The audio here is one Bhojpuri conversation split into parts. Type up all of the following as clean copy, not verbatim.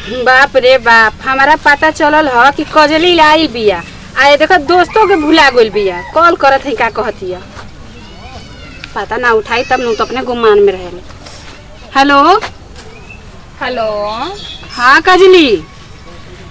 बाप रे बाप, हमारा पता चलल ह कि कजली लाई बिया। आए देखो दोस्तों के भुला गइल बिया। कॉल करत है का कहतिया, पता ना उठाई तब नु तो अपने गुमान में रहेले। Hello hello. हाँ कजली,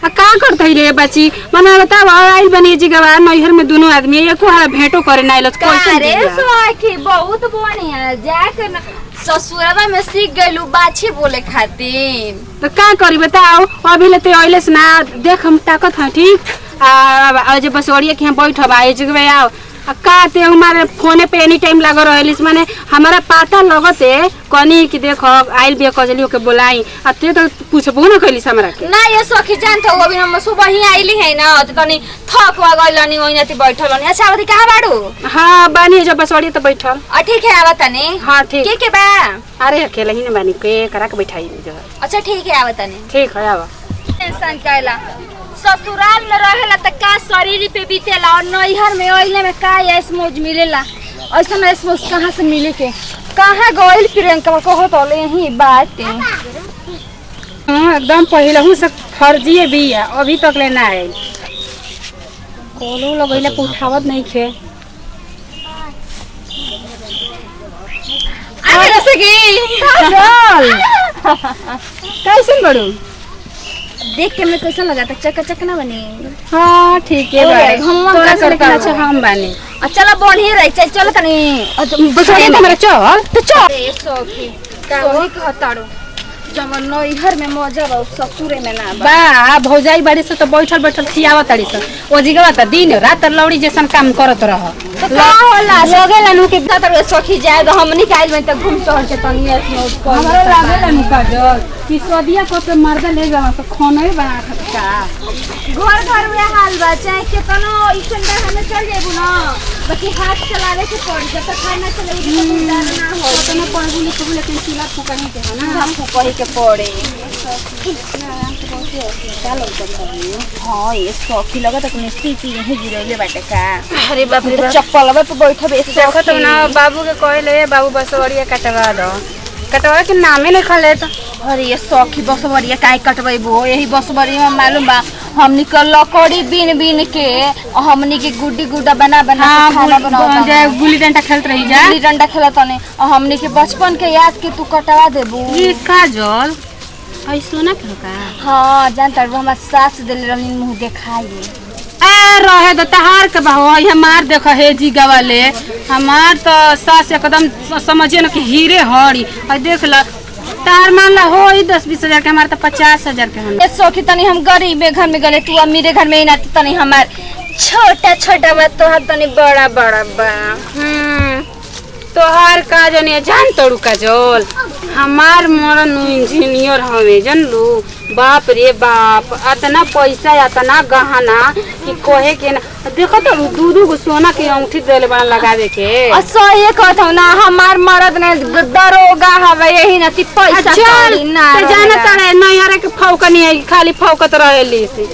का करत है रे बच्ची? मना बताव आइल बनी जगह नैहर में दोनों आदमी एको हारा भेंटो करे ना आइलस कैसे अरे सखी बहुत बढ़िया जाकर ससुरवा में सीख गइलू बाछी बोले खातिर। तो का करी बताओ, अभी ले तो आइलस ना। देख हम ताकत है ठीक आ जे बसवड़िया के हम बैठब आ जगह आओ का ते हमारे फोने पे एनी टाइम लगा रहलिस। माने हमारा पता लगते कनी कि देखो आइल बिया कजलियो के बोलाई आ ते तो पूछबो ना कइलिस हमरा के। ना ये सखी जानत हो अभी हम सुबह ही आइली है ना तो तनी थक वा गइलनी ओइनाती बैठल हनी। अच्छा अभी कहां बाड़ू? हां बानी जब बसवड़िया तो बैठल। ठीक है आवा तनी। हां ठीक के बा? अरे अकेले ही ना बानी के करा के बैठाई जो। अच्छा ठीक है आवा तनी। ठीक है आवा। टेंशन काइला ससुराल में रहेला त का शरीर पे बीतेला और नैहर में ओइले में का ऐस मौज मिलेला। ऐसा ऐस मौज कहां से मिले के कहां गइल प्रियंका कहो तो यही बात है। हां एकदम पहिलहू से फर्जीए बिया, अभी तक ले ना आइल। कॉलो लगैला उठावत नहीं खे। अरे सखी चल कैसे बड़ू? देख के मैं कैसा लगा था चका चक ना बनी। हाँ ठीक है ओए, भाई हम तोरा कैसे करता लेकिन अच्छा हम बानी। चला बढ़िया रही चल तनी बसोड़िया तुम्हारा चल तो चल। ए सखी सही कहताड़ो जमन नैहर में मजा बा ससुरे में ना बा। बा भौजाई बाड़ी से तो बैठल बैठल खियावा ताड़ी से ओ जिगवा त दिन रात लौड़ी जैसन काम करत रह। तो का होला लगेला नु के तर सखी जाए तो हमनी काइल में त घूम टहल के तनी ऐस हमरा लागेला नु काजल कि सदिया को पे मर्दा ले जावा तो खाना बना खता। घर में हाल बा चाहे केतनो इसन हमें चल जेबू ना बाकी हाथ चलावे के पड़ जब तक खाना चलेगी तो गुजारा ना हो। तो ना पढ़बू लिखबू लेकिन सिला फुकनी के है ना हमको कहे के पड़े। हाँ ये सखी लगा तक स्थिति यही गिरौले बाटे का। अरे बाप रे बाप चप्पल पे बैठब देखो तो ना बाबू के कहले बाबू बसवड़िया कटवा दो, कटवा के नामे नहीं खले तो। अरे ये सखी बसवरिया काहे कटबैबो यही बसवरिया में मालूम बा हमनी के लकड़ी बीन बीन के हमनी के गुड्डी गुड्डा बना बना के खाना बनावत जे गुल्ली डंडा खेलत रही जा गुल्ली डंडा खेलत ने हमनी के बचपन के याद के तू कटवा देबू। ये काजल आई सोना के का? हां जानता हमार सास देले रहनी मुंह देखाई। ए रहे तो तहार के बहवा हमार देख हे जी गवाले हमार तो सास एकदम समझिए ना कि हीरे हड़ी और देख ल तार मान ला हो 10-20 हजार के हमार तो 50 हजार के हम। ए सखी तनी हम गरीब घर में गले तू अमीर घर में ना तनी हमार छोटा छोटा बा तोहार तनी बड़ा बड़ा बा। तोहार का जने जान तोड़ू काजल हमार मरन इंजीनियर हवे जानलू। बाप रे बाप इतना पैसा इतना गहना कि कहे के ना देखो तो दूधू को सोना के अंगूठी देले बना लगावे के। सही कहत ना हमार मर्द ने दरोगा हवे यही ना ती पैसा चल ना तो जाना तड़े नैहरे के फौकनी है खाली फौकत रहेली से।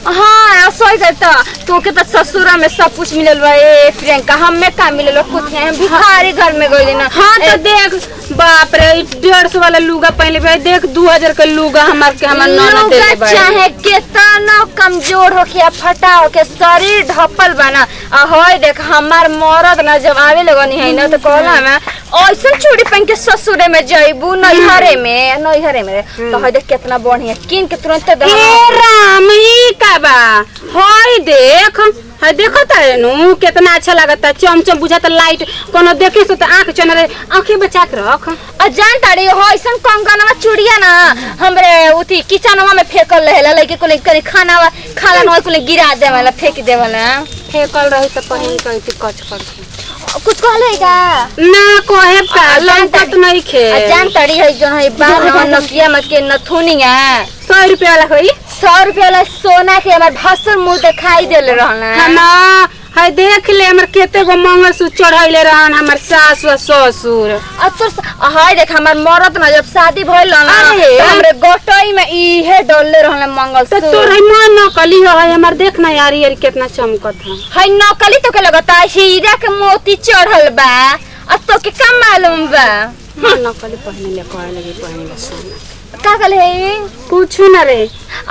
हाँ सही कहता तो के तो ससुरा में सब कुछ मिलल बा। ए प्रियंका हमें का मिलल कुछ नहीं हम भिखारी घर में गइले ना। हाँ तो देख बाप रे 150 वाला लुगा पहले भाई देख 2000 का लुगा हमार ननद देले बा। चाहे केतना कमजोर हो के फटा हो के शरीर ढपल बना आ होय देख हमार मर्द ना जब आवे लगनी है ना तो कहला मैं ऐसा चूड़ी पहन के ससुरे में जाइबू नैहरे में तो होय देख कितना बढ़िया किन के तुरंत दे। ए राम ई का बा होय देख है देखो नु कितना अच्छा लगता चमचम बुझाता लाइट कोनो देखे से तो आंख चनरे आंखें बचा के रख। आ जान ताड़ी हो ऐसा कंगनवा चूड़िया ना हमरे उठी किचनवा में फेकल रहेला लइके कोले करी खाना न कोले गिरा देवाला फेंक देवाला फेकल रही तो पहिन के कच कर कुछ कहले का ना कोहे का लंकत नहीं खे। जान ताड़ी है जो है बाल नकिया मत के नथुनिया 100 रुपया वाला होई 100 रुपया वाला सोना के हमार भसर मुंह दिखाई देले रहना ना है देख ले हमर केते गो मंगलसूत्र चढ़ाइले रहन हमर सास व ससुर। अब तो हाय देख हमार मरद ना जब शादी भइल ना तो हमरे गोटई में इहे डलले रहले मंगलसूत्र। तो तोर है मन नकली है हमर देख ना यार यार कितना चमकत है नकली तो के लगता हीरा के मोती चढ़ल बा अब तो के का मालूम बा। मन नकली पहने ले कहे लगे पहने ले सोना का कल है पूछू ना रे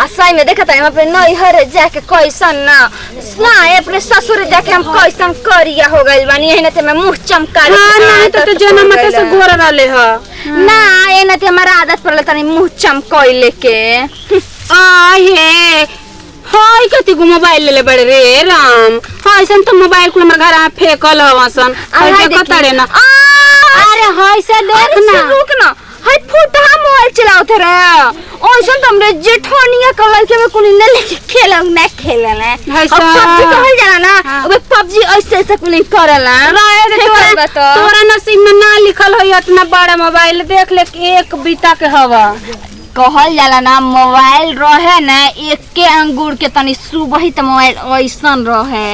असई में देखा था अपने नैहर जाके कैसन ना अपने ससुर जाके हम कैसन करिया हो गइल बानी एने ते मैं मुंह चमका हां नहीं तो जन्म से घोर रहले ह ना एने ते हमारा आदत पड़ले तनी मुंह चमकइले के आ हे हाय कति गो मोबाइल ले बड़े रे राम हां ऐसन तो मोबाइल कुल हमर घर में फेकल हवसन अरे देखतरे ना अरे हाय से देख ना रुक ना हाय फुटा मोबाइल चलावत रे ओइसन त हमरे जेठनिया कलर के में कुनी ने लेके खेलम ना खेलना हाय अब पबजी कहल जाला ना अब पबजी ऐसे ऐसे कुनी करला रहे दे तोरा नसीब में ना लिखल होई इतना बड़ा मोबाइल देख ले एक बीता के हवा कहल जाला ना मोबाइल रहे ना एके अंगूर के तनी सुबह त मोबाइल ऐसन रहे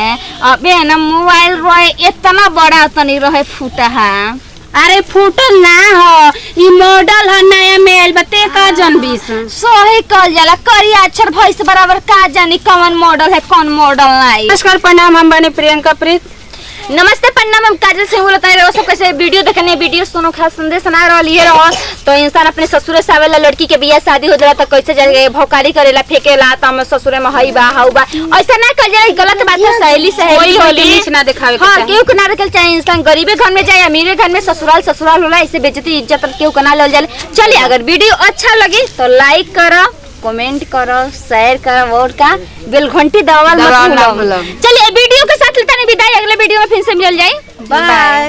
अबे ना मोबाइल रहे इतना बड़ा तनी रहे फुटा है अरे फूटल ना हो ई मॉडल है नया मेल बते का जन 20 सही कहल जाला करिया अक्षर भइस बराबर का जानी कौन मॉडल है कौन मॉडल नहीं। नमस्कार प्रणाम हम बने प्रियंका प्रीत नमस्ते प्रणाम हम काजल सिंह बोलत है रोज कैसे वीडियो देखने वीडियो सुनो खास संदेश ना रहली है रहो तो इंसान अपने ससुर से आवेला लड़की के बियाह शादी हो जाला त कैसे जाए भौकारी करेला फेकेला त हम ससुर में हई बा हाउ बा ऐसा ना कर जाए गलत बात है सहेली सहेली होली नीच ना दिखावे के हां केहू के ना रखल चाहे इंसान गरीबे घर में जाए अमीरे घर में ससुराल ससुराल होला ऐसे बेइज्जती इज्जत केहू के ना लेल जाए। चलिए अगर वीडियो अच्छा लगी तो लाइक करो कमेंट करो शेयर करो और का बेल घंटी दबावल मत भूलो। चलिए वीडियो के साथ लेते हैं विदाई अगले वीडियो में फिर से मिल जाए बाय।